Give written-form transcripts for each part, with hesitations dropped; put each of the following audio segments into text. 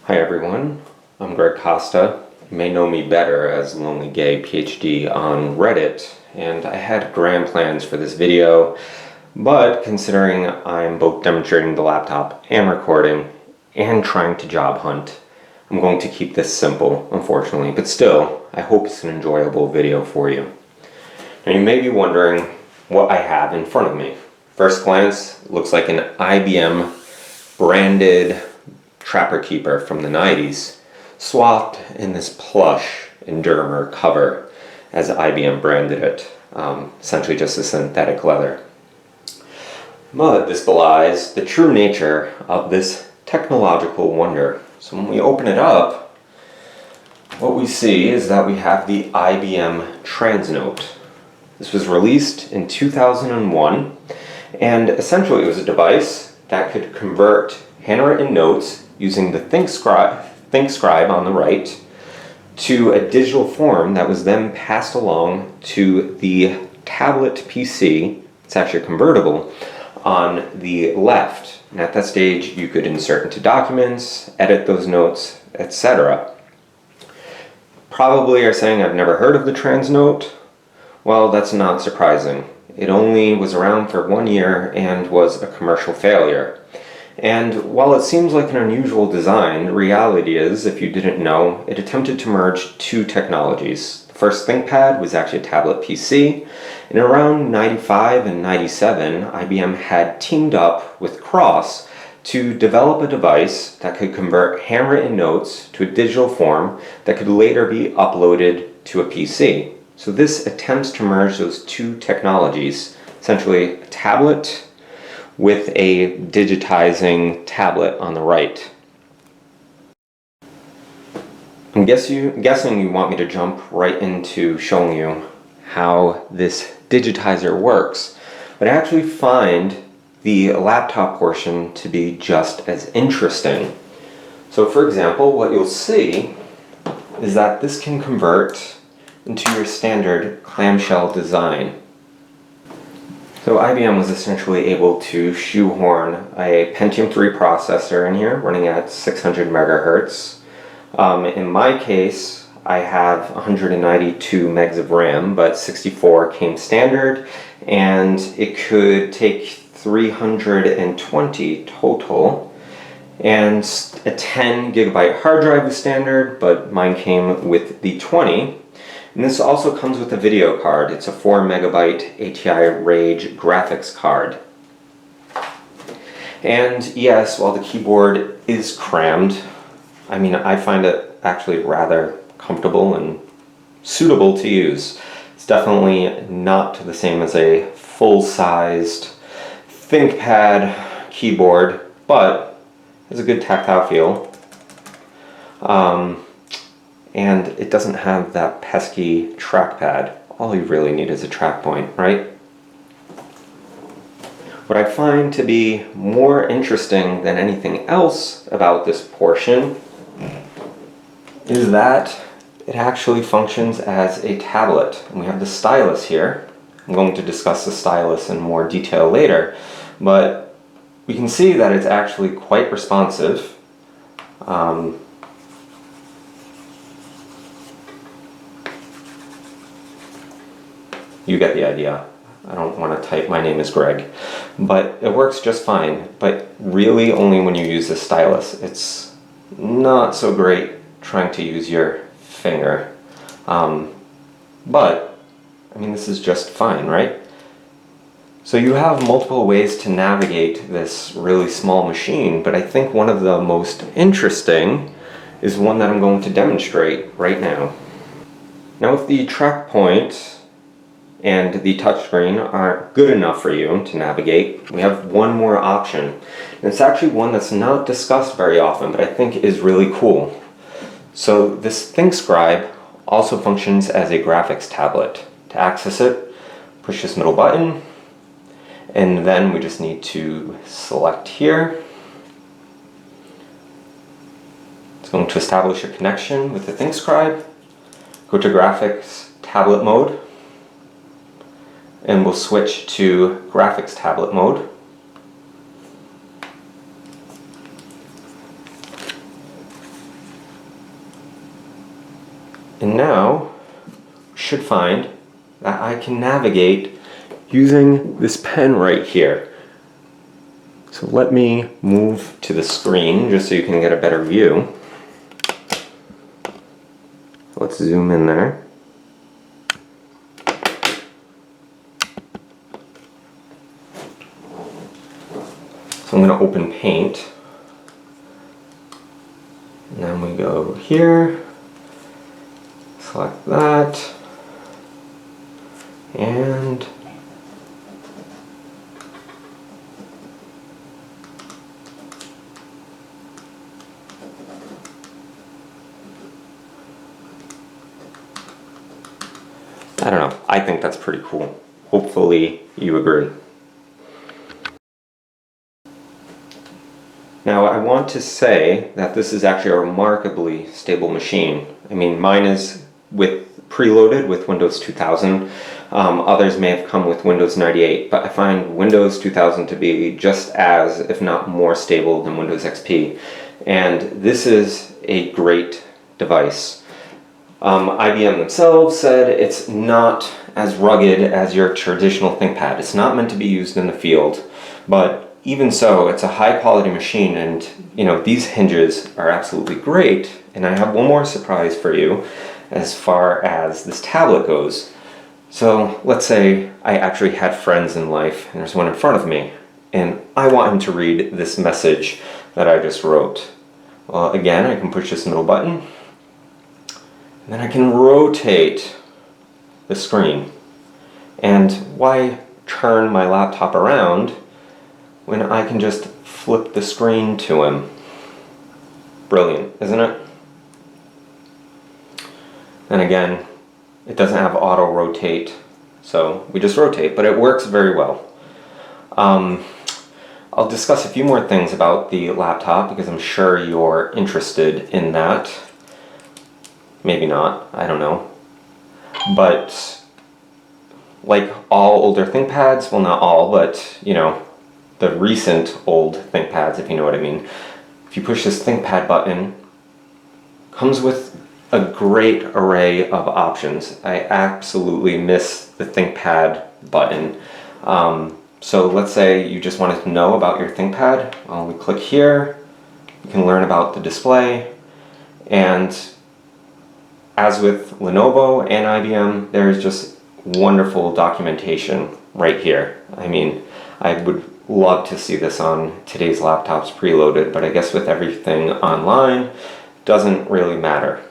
Hi everyone, I'm Greg Costa. You may know me better as Lonely Gay PhD on Reddit, and I had grand plans for this video, but considering I'm both demonstrating the laptop and recording and trying to job hunt, I'm going to keep this simple, unfortunately, but still, I hope it's an enjoyable video for you. Now you may be wondering what I have in front of me. First glance, looks like an IBM branded Trapper Keeper from the 90s, swathed in this plush Endurmer cover as IBM branded it, essentially just a synthetic leather. But this belies the true nature of this technological wonder. So when we open it up, what we see is that we have the IBM Transnote. This was released in 2001, and essentially it was a device that could convert handwritten notes using the ThinkScribe on the right to a digital form that was then passed along to the tablet PC, it's actually a convertible, on the left. And at that stage you could insert into documents, edit those notes, etc. Probably are saying I've never heard of the TransNote. Well, that's not surprising. It only was around for 1 year and was a commercial failure. And while it seems like an unusual design, the reality is, if you didn't know, it attempted to merge two technologies. The first ThinkPad was actually a tablet PC, and around 95 and 97, IBM had teamed up with Cross to develop a device that could convert handwritten notes to a digital form that could later be uploaded to a PC. So this attempts to merge those two technologies, essentially a tablet with a digitizing tablet on the right. I'm guessing you want me to jump right into showing you how this digitizer works, but I actually find the laptop portion to be just as interesting. So for example, what you'll see is that this can convert into your standard clamshell design. So IBM was essentially able to shoehorn a Pentium 3 processor in here running at 600 megahertz. In my case, I have 192 megs of RAM, but 64 came standard, and it could take 320 total. And a 10 gigabyte hard drive was standard, but mine came with the 20. And this also comes with a video card. It's a 4 megabyte ATI Rage graphics card. And yes, while the keyboard is crammed, I find it actually rather comfortable and suitable to use. It's definitely not the same as a full-sized ThinkPad keyboard, but has a good tactile feel. And it doesn't have that pesky trackpad. All you really need is a track point, right? What I find to be more interesting than anything else about this portion is that it actually functions as a tablet. And we have the stylus here. I'm going to discuss the stylus in more detail later, but we can see that it's actually quite responsive. You get the idea. I don't want to type my name is Greg, but it works just fine, but really only when you use the stylus. It's not so great trying to use your finger, but this is just fine, right? So you have multiple ways to navigate this really small machine, but I think one of the most interesting is one that I'm going to demonstrate right now. Now if the track point and the touchscreen aren't good enough for you to navigate, we have one more option. And it's actually one that's not discussed very often, but I think is really cool. So this ThinkScribe also functions as a graphics tablet. To access it, push this middle button, and then we just need to select here. It's going to establish a connection with the ThinkScribe. Go to graphics tablet mode, and we'll switch to graphics tablet mode. And now, should find that I can navigate using this pen right here. So let me move to the screen just so you can get a better view. Let's zoom in there. So I'm going to open Paint. And then we go here, select that, and I don't know, I think that's pretty cool. Hopefully you agree. Now I want to say that this is actually a remarkably stable machine. I mean, mine is preloaded with Windows 2000. Others may have come with Windows 98, but I find Windows 2000 to be just as, if not more stable than Windows XP. And this is a great device. IBM themselves said it's not as rugged as your traditional ThinkPad. It's not meant to be used in the field, but even so, it's a high quality machine, and you know, these hinges are absolutely great. And I have one more surprise for you as far as this tablet goes. So let's say I actually had friends in life and there's one in front of me and I want him to read this message that I just wrote. Well, again, I can push this middle button and then I can rotate the screen. And why turn my laptop around when I can just flip the screen to him? Brilliant, isn't it? And again, it doesn't have auto rotate, so we just rotate, but it works very well. I'll discuss a few more things about the laptop because I'm sure you're interested in that. Maybe not, I don't know. But like all older ThinkPads, well, not all, but you know, the recent old ThinkPads, if you know what I mean. If you push this ThinkPad button, comes with a great array of options. I absolutely miss the ThinkPad button. So let's say you just wanted to know about your ThinkPad. Well, we click here, you can learn about the display, and as with Lenovo and IBM, there's just wonderful documentation right here. I mean, I would love to see this on today's laptops preloaded, but I guess with everything online, doesn't really matter.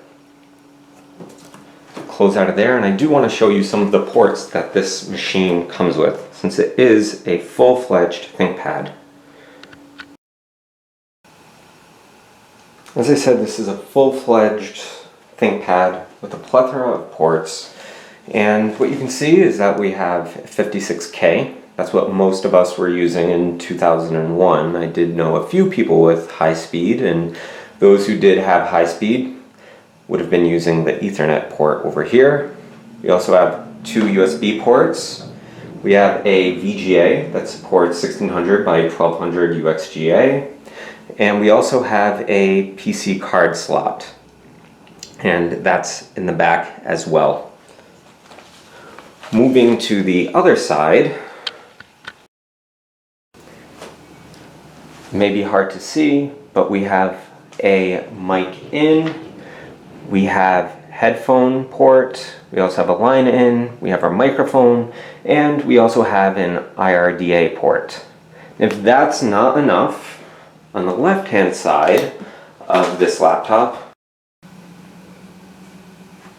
Close out of there, and I do want to show you some of the ports that this machine comes with, since it is a full-fledged ThinkPad. As I said, this is a full-fledged ThinkPad with a plethora of ports, and what you can see is that we have 56K. That's what most of us were using in 2001. I did know a few people with high speed, and those who did have high speed would have been using the Ethernet port over here. We also have two USB ports. We have a VGA that supports 1600 by 1200 UXGA. And we also have a PC card slot. And that's in the back as well. Moving to the other side, it may be hard to see, but we have a mic in. We have headphone port, we also have a line in, we have our microphone, and we also have an IRDA port. If that's not enough, on the left-hand side of this laptop,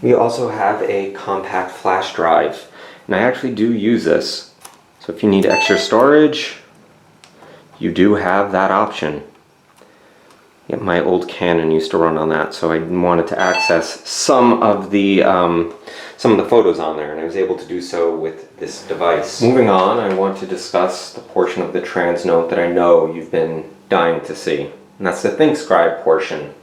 we also have a compact flash drive. And I actually do use this. So if you need extra storage, you do have that option. Yeah, my old Canon used to run on that, so I wanted to access some of the photos on there, and I was able to do so with this device. Moving on, I want to discuss the portion of the TransNote that I know you've been dying to see, and that's the ThinkScribe portion.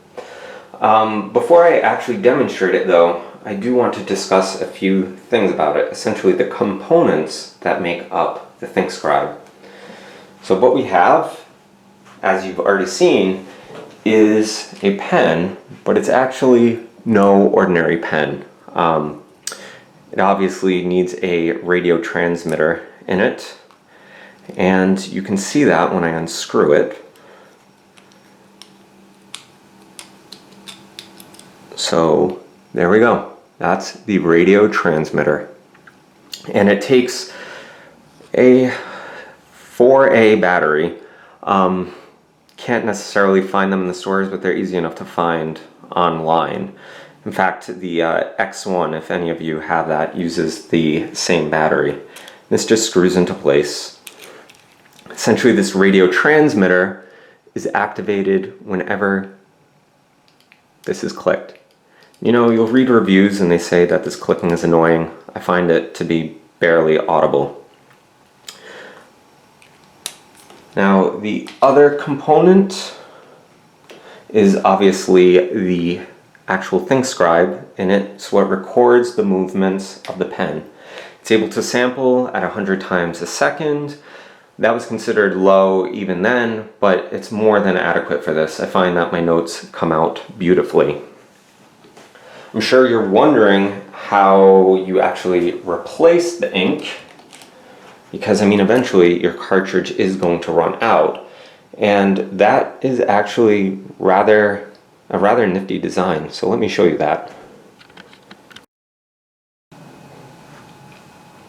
Before I actually demonstrate it though, I do want to discuss a few things about it, essentially the components that make up the ThinkScribe. So what we have, as you've already seen, is a pen, but it's actually no ordinary pen. It obviously needs a radio transmitter in it, and you can see that when I unscrew it. So there we go. That's the radio transmitter. And it takes a 4A battery. Can't necessarily find them in the stores, but they're easy enough to find online. In fact, the X1, if any of you have that, uses the same battery. This just screws into place. Essentially, this radio transmitter is activated whenever this is clicked. You know, you'll read reviews and they say that this clicking is annoying. I find it to be barely audible. Now, the other component is obviously the actual ThinkScribe in it, so it records the movements of the pen. It's able to sample at 100 times a second. That was considered low even then, but it's more than adequate for this. I find that my notes come out beautifully. I'm sure you're wondering how you actually replace the ink, because I mean eventually your cartridge is going to run out, and that is actually a rather nifty design. So let me show you that.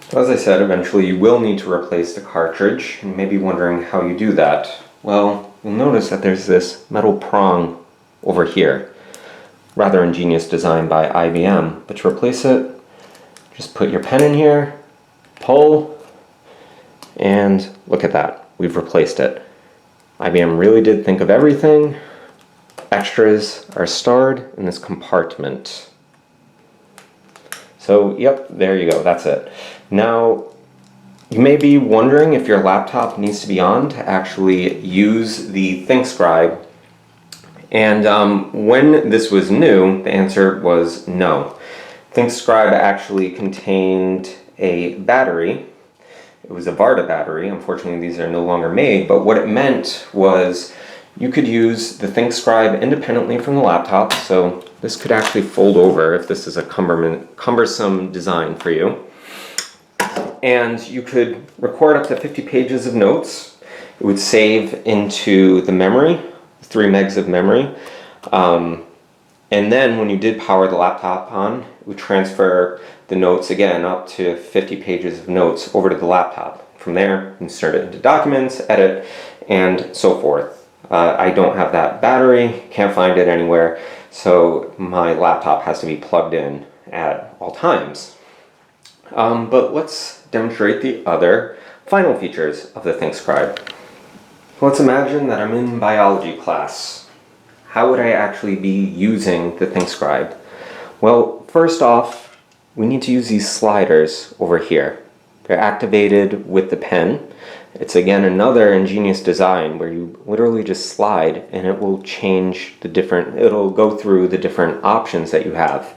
So as I said, eventually you will need to replace the cartridge. You may be wondering how you do that. Well, you'll notice that there's this metal prong over here. Rather ingenious design by IBM. But to replace it, just put your pen in here, pull, and look at that. We've replaced it. IBM really did think of everything. Extras are stored in this compartment. So, yep, there you go, that's it. Now, you may be wondering if your laptop needs to be on to actually use the ThinkScribe. And when this was new, the answer was no. ThinkScribe actually contained a battery. It was a Varda battery. Unfortunately, these are no longer made, but what it meant was you could use the ThinkScribe independently from the laptop, so this could actually fold over if this is a cumbersome design for you. And you could record up to 50 pages of notes. It would save into the memory, 3 megs of memory. And then when you did power the laptop on, it would transfer the notes again up to 50 pages of notes over to the laptop. From there, insert it into documents, edit, and so forth. I don't have that battery, can't find it anywhere, so my laptop has to be plugged in at all times. But let's demonstrate the other final features of the ThinkScribe. Let's imagine that I'm in biology class. How would I actually be using the ThinkScribe? Well, first off, we need to use these sliders over here. They're activated with the pen. It's again another ingenious design where you literally just slide and it will change it'll go through the different options that you have.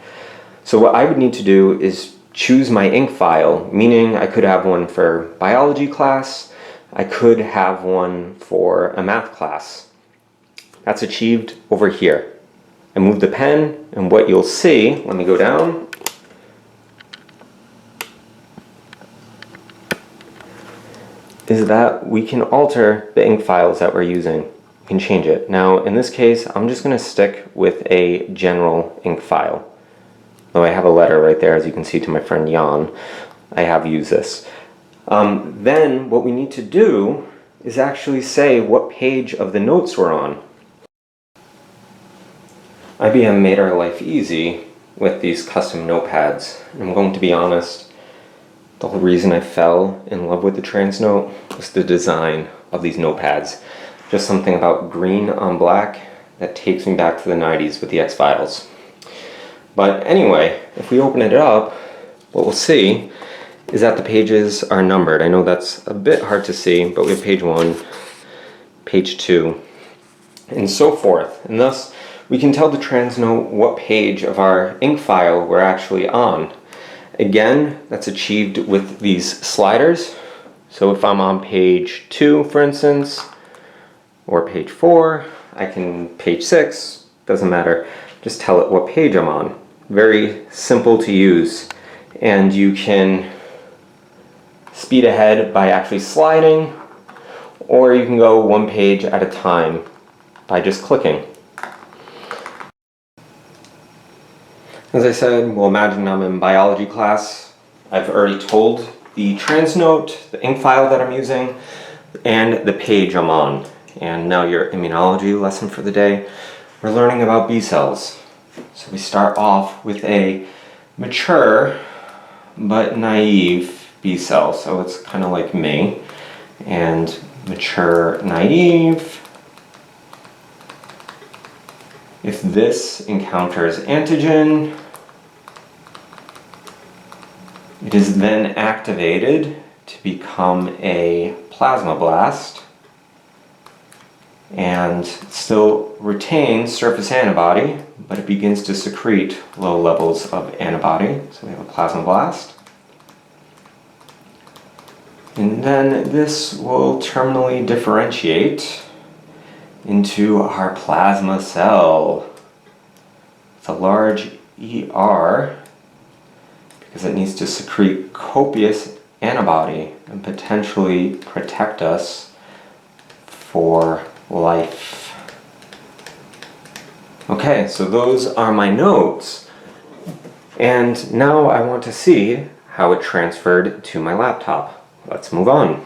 So what I would need to do is choose my ink file, meaning I could have one for biology class, I could have one for a math class. That's achieved over here. I move the pen, and what you'll see, let me go down, is that we can alter the ink files that we're using. We can change it. Now, in this case, I'm just going to stick with a general ink file. Though I have a letter right there, as you can see, to my friend Jan. I have used this. Then what we need to do is actually say what page of the notes we're on. IBM made our life easy with these custom notepads. I'm going to be honest, the whole reason I fell in love with the TransNote was the design of these notepads. Just something about green on black that takes me back to the 90s with the X-Files. But anyway, if we open it up, what we'll see is that the pages are numbered. I know that's a bit hard to see, but we have page 1, page 2, and so forth. And thus, we can tell the TransNote what page of our ink file we're actually on. Again, that's achieved with these sliders. So if I'm on page 2, for instance, or page 4, page 6, doesn't matter. just tell it what page I'm on. Very simple to use, and you can speed ahead by actually sliding, or you can go one page at a time by just clicking. As I said, well, imagine I'm in biology class. I've already told the TransNote, the ink file that I'm using, and the page I'm on. And now your immunology lesson for the day. We're learning about B cells. So we start off with a mature but naive B cell. So it's kind of like me. And mature, naive. If this encounters antigen, it is then activated to become a plasmablast and still retains surface antibody, but it begins to secrete low levels of antibody. So we have a plasmablast. And then this will terminally differentiate into our plasma cell. It's a large ER because it needs to secrete copious antibody and potentially protect us for life. Okay, so those are my notes. And now I want to see how it transferred to my laptop. Let's move on.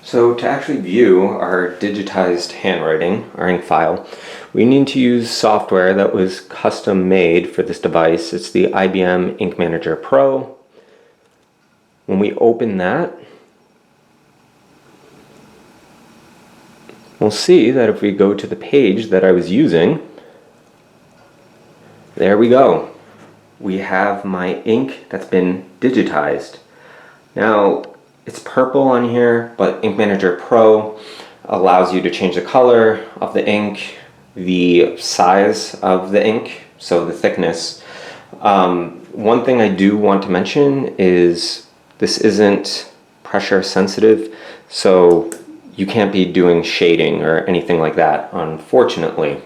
So to actually view our digitized handwriting, our ink file, we need to use software that was custom made for this device. It's the IBM Ink Manager Pro. When we open that, we'll see that if we go to the page that I was using, there we go. We have my ink that's been digitized. Now, it's purple on here, but Ink Manager Pro allows you to change the color of the ink, the size of the ink, so the thickness. One thing I do want to mention is this isn't pressure sensitive, so you can't be doing shading or anything like that, unfortunately.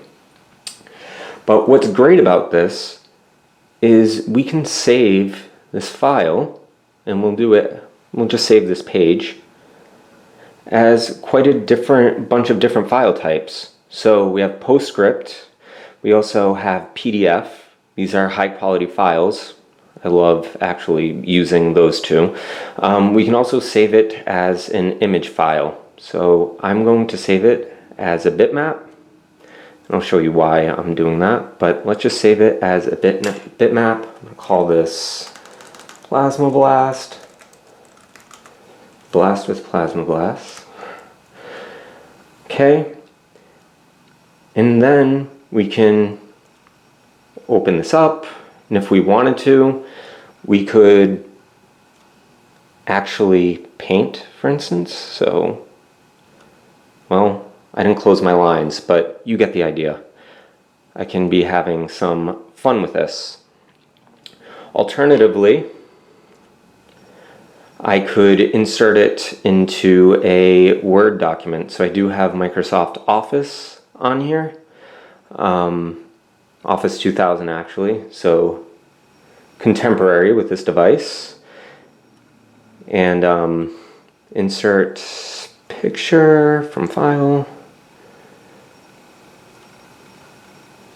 But what's great about this is we can save this file, and we'll just save this page as quite a bunch of different file types. So we have PostScript, we also have PDF. These are high quality files. I love actually using those two. We can also save it as an image file. So I'm going to save it as a bitmap. I'll show you why I'm doing that, but let's just save it as a bitmap. I'm going to call this Plasmablast. Blast with Plasmablast. Okay. And then we can open this up, and if we wanted to, we could actually paint, for instance. So, well, I didn't close my lines, but you get the idea. I can be having some fun with this. Alternatively, I could insert it into a Word document. So I do have Microsoft Office on here. Office 2000 actually, so contemporary with this device. And insert picture from file.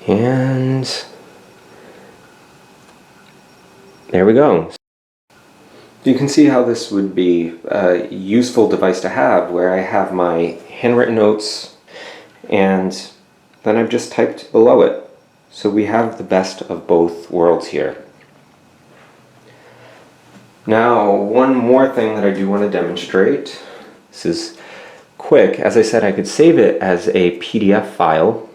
And there we go. You can see how this would be a useful device to have, where I have my handwritten notes and then I've just typed below it. So we have the best of both worlds here. Now, one more thing that I do want to demonstrate. This is quick. As I said, I could save it as a PDF file.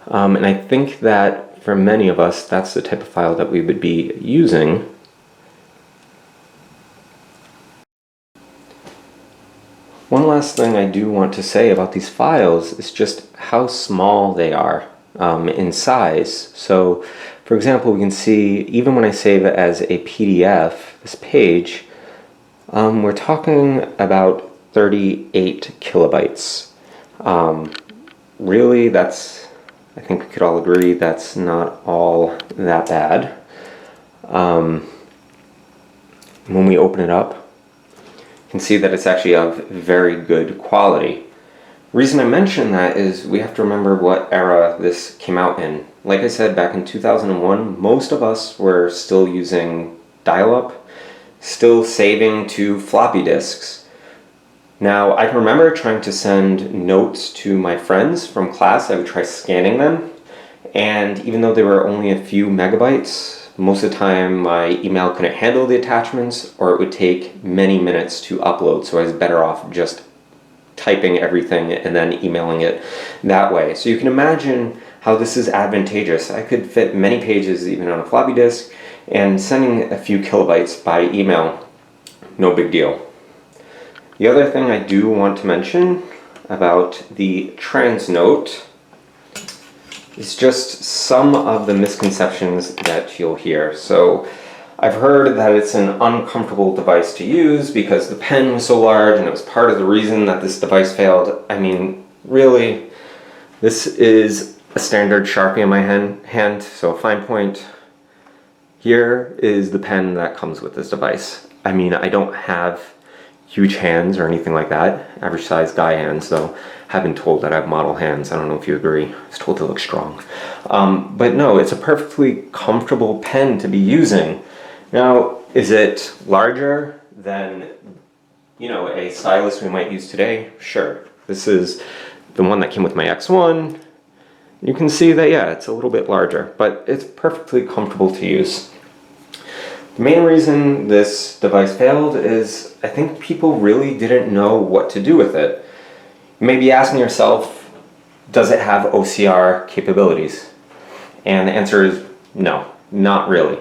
And I think that for many of us, that's the type of file that we would be using. One last thing I do want to say about these files is just how small they are in size. So, for example, we can see even when I save it as a PDF, this page, we're talking about 38 kilobytes. Really, I think we could all agree that's not all that bad. When we open it up, you can see that it's actually of very good quality. The reason I mention that is we have to remember what era this came out in. Like I said, back in 2001, most of us were still using dial-up, still saving to floppy disks. Now, I can remember trying to send notes to my friends from class. I would try scanning them, and even though they were only a few megabytes, most of the time my email couldn't handle the attachments, or it would take many minutes to upload, so I was better off just typing everything and then emailing it that way. So you can imagine how this is advantageous. I could fit many pages even on a floppy disk, and sending a few kilobytes by email, no big deal. The other thing I do want to mention about the TransNote is just some of the misconceptions that you'll hear. So I've heard that it's an uncomfortable device to use because the pen was so large and it was part of the reason that this device failed. I mean, really, this is a standard Sharpie in my hand, so a fine point. Here is the pen that comes with this device. I mean, I don't have huge hands or anything like that. Average size guy hands, though. I've been told that I have model hands. I don't know if you agree. I was told to look strong. But no, it's a perfectly comfortable pen to be using. Now, is it larger than, a stylus we might use today? Sure. This is the one that came with my X1. You can see that, yeah, it's a little bit larger, but it's perfectly comfortable to use. The main reason this device failed is I think people really didn't know what to do with it. You may be asking yourself, does it have OCR capabilities? And the answer is no, not really.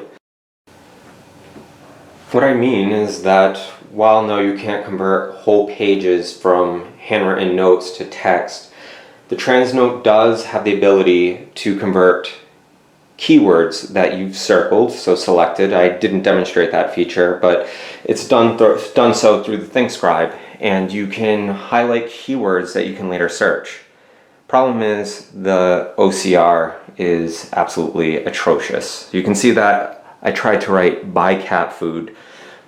What I mean is that while no, you can't convert whole pages from handwritten notes to text, the TransNote does have the ability to convert keywords that you've circled, so selected. I didn't demonstrate that feature, but it's done so through the ThinkScribe, and you can highlight keywords that you can later search. Problem is the OCR is absolutely atrocious. You can see that I tried to write by cat food.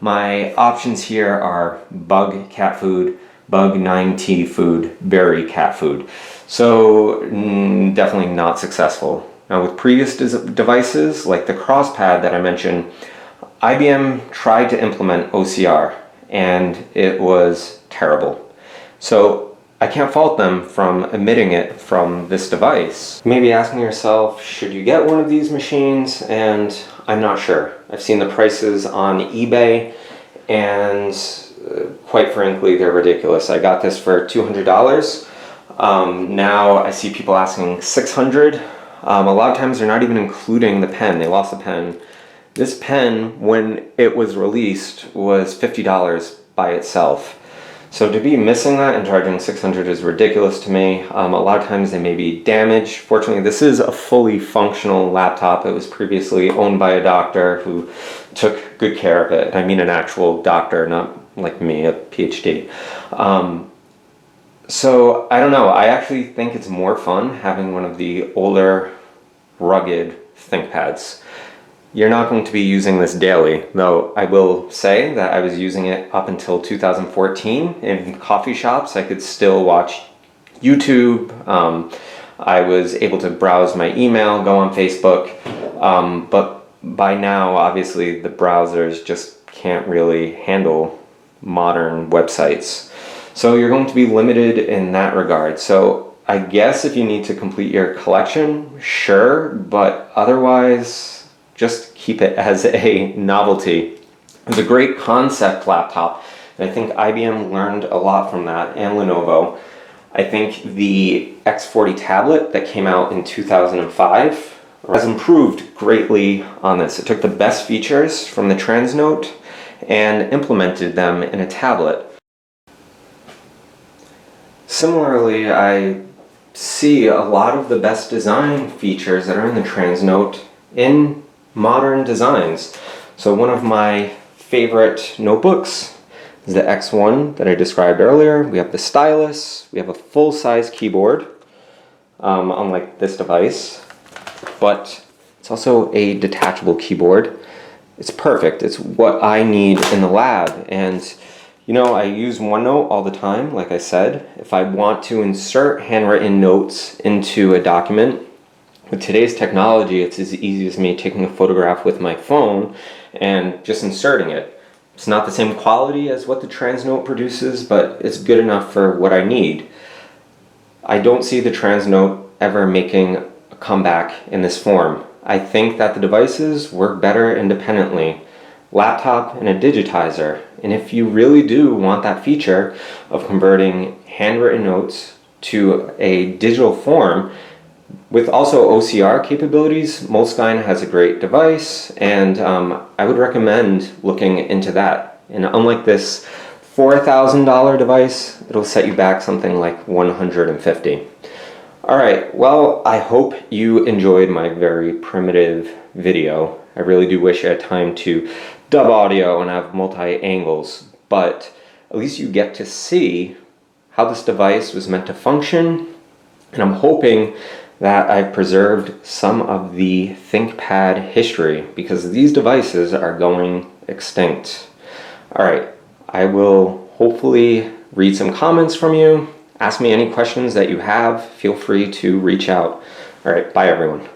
My options here are bug cat food, bug 9T food, berry cat food. So definitely not successful. Now with previous devices like the CrossPad that I mentioned, IBM tried to implement OCR and it was terrible. So I can't fault them from omitting it from this device. You may be asking yourself, should you get one of these machines? And I'm not sure. I've seen the prices on eBay and quite frankly, they're ridiculous. I got this for $200. Now I see people asking $600. A lot of times they're not even including the pen. They lost the pen. This pen, when it was released, was $50 by itself. So to be missing that and charging $600 is ridiculous to me. A lot of times they may be damaged. Fortunately, this is a fully functional laptop. It was previously owned by a doctor who took good care of it. I mean an actual doctor, not like me, a PhD. So I don't know, I actually think it's more fun having one of the older, rugged ThinkPads. You're not going to be using this daily, though I will say that I was using it up until 2014 in coffee shops. I could still watch YouTube. I was able to browse my email, go on Facebook, but by now, obviously, the browsers just can't really handle modern websites. So you're going to be limited in that regard. So I guess if you need to complete your collection, sure, but otherwise, just keep it as a novelty. It's a great concept laptop, and I think IBM learned a lot from that, and Lenovo. I think the X40 tablet that came out in 2005 has improved greatly on this. It took the best features from the TransNote and implemented them in a tablet. Similarly, I see a lot of the best design features that are in the TransNote in modern designs. So one of my favorite notebooks is the X1 that I described earlier. We have the stylus. We have a full-size keyboard, unlike this device, but it's also a detachable keyboard. It's perfect. It's what I need in the lab. And you know, I use OneNote all the time, like I said. If I want to insert handwritten notes into a document, with today's technology, it's as easy as me taking a photograph with my phone and just inserting it. It's not the same quality as what the TransNote produces, but it's good enough for what I need. I don't see the TransNote ever making a comeback in this form. I think that the devices work better independently. Laptop and a digitizer. And if you really do want that feature of converting handwritten notes to a digital form, with also OCR capabilities, Moleskine has a great device, and I would recommend looking into that. And unlike this $4,000 device, it'll set you back something like $150. Alright, well, I hope you enjoyed my very primitive video. I really do wish I had time to dub audio and have multi-angles, but at least you get to see how this device was meant to function, and I'm hoping that I've preserved some of the ThinkPad history, because these devices are going extinct. Alright, I will hopefully read some comments from you. Ask me any questions that you have. Feel free to reach out. Alright, bye everyone.